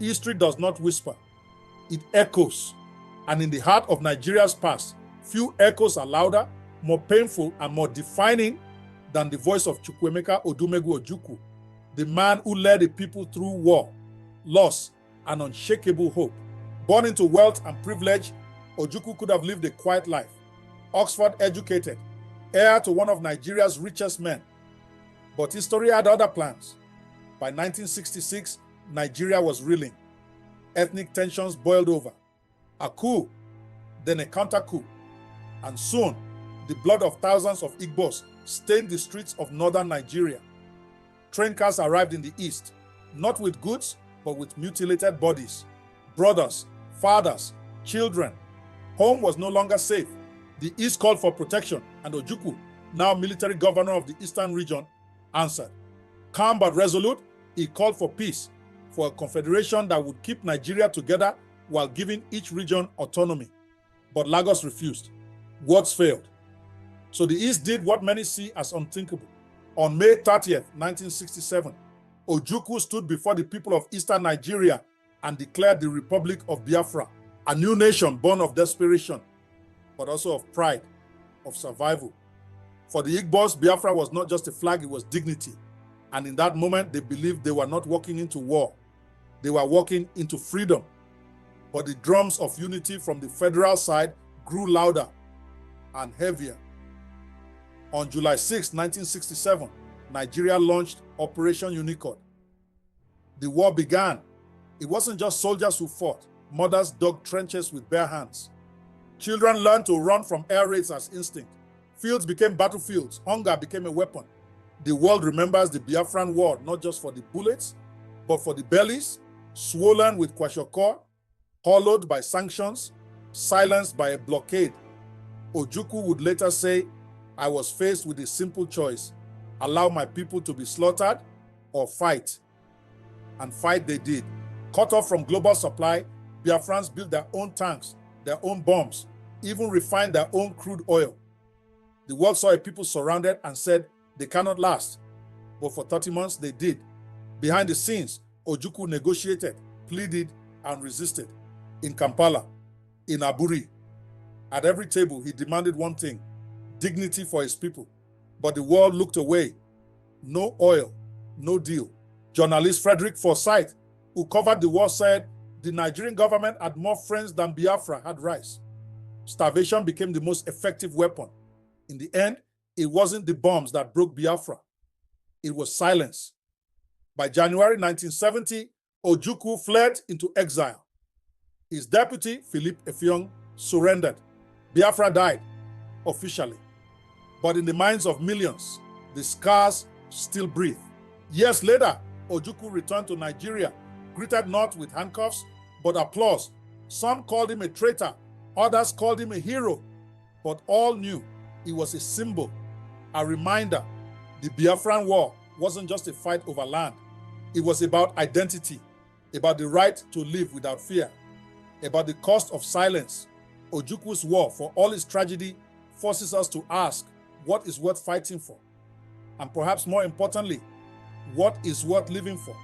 History does not whisper, it echoes. And in the heart of Nigeria's past, few echoes are louder, more painful, and more defining than the voice of Chukwuemeka Odumegwu Ojukwu, the man who led the people through war, loss, and unshakable hope. Born into wealth and privilege, Ojukwu could have lived a quiet life. Oxford educated, heir to one of Nigeria's richest men. But history had other plans. By 1966, Nigeria was reeling. Ethnic tensions boiled over. A coup, then a counter-coup. And soon, the blood of thousands of Igbos stained the streets of northern Nigeria. Train cars arrived in the east, not with goods, but with mutilated bodies. Brothers, fathers, children. Home was no longer safe. The east called for protection, and Ojukwu, now military governor of the eastern region, answered. Calm but resolute, he called for peace, for a confederation that would keep Nigeria together while giving each region autonomy. But Lagos refused. Words failed. So the East did what many see as unthinkable. On May 30th, 1967, Ojukwu stood before the people of eastern Nigeria and declared the Republic of Biafra, a new nation born of desperation, but also of pride, of survival. For the Igbos, Biafra was not just a flag, it was dignity. And in that moment, they believed they were not walking into war. They were walking into freedom. But the drums of unity from the federal side grew louder and heavier. On July 6, 1967, Nigeria launched Operation Unicord. The war began. It wasn't just soldiers who fought. Mothers dug trenches with bare hands. Children learned to run from air raids as instinct. Fields became battlefields. Hunger became a weapon. The world remembers the Biafran War not just for the bullets, but for the bellies, swollen with kwashiorkor, hollowed by sanctions, silenced by a blockade. Ojukwu would later say, I was faced with a simple choice: allow my people to be slaughtered or fight. And fight they did. Cut off from global supply, Biafrans built their own tanks, their own bombs, even refined their own crude oil. The world saw a people surrounded and said they cannot last. But for 30 months they did. Behind the scenes, Ojukwu negotiated, pleaded, and resisted. In Kampala, in Aburi. At every table, he demanded one thing: dignity for his people. But the world looked away. No oil, no deal. Journalist Frederick Forsyth, who covered the war, said the Nigerian government had more friends than Biafra had rice. Starvation became the most effective weapon. In the end, it wasn't the bombs that broke Biafra. It was silence. By January 1970, Ojukwu fled into exile. His deputy, Philip Effiong, surrendered. Biafra died, officially. But in the minds of millions, the scars still breathe. Years later, Ojukwu returned to Nigeria, greeted not with handcuffs, but applause. Some called him a traitor, others called him a hero, but all knew he was a symbol, a reminder. The Biafran War wasn't just a fight over land. It was about identity, about the right to live without fear, about the cost of silence. Ojukwu's war, for all its tragedy, forces us to ask, what is worth fighting for? And perhaps more importantly, what is worth living for?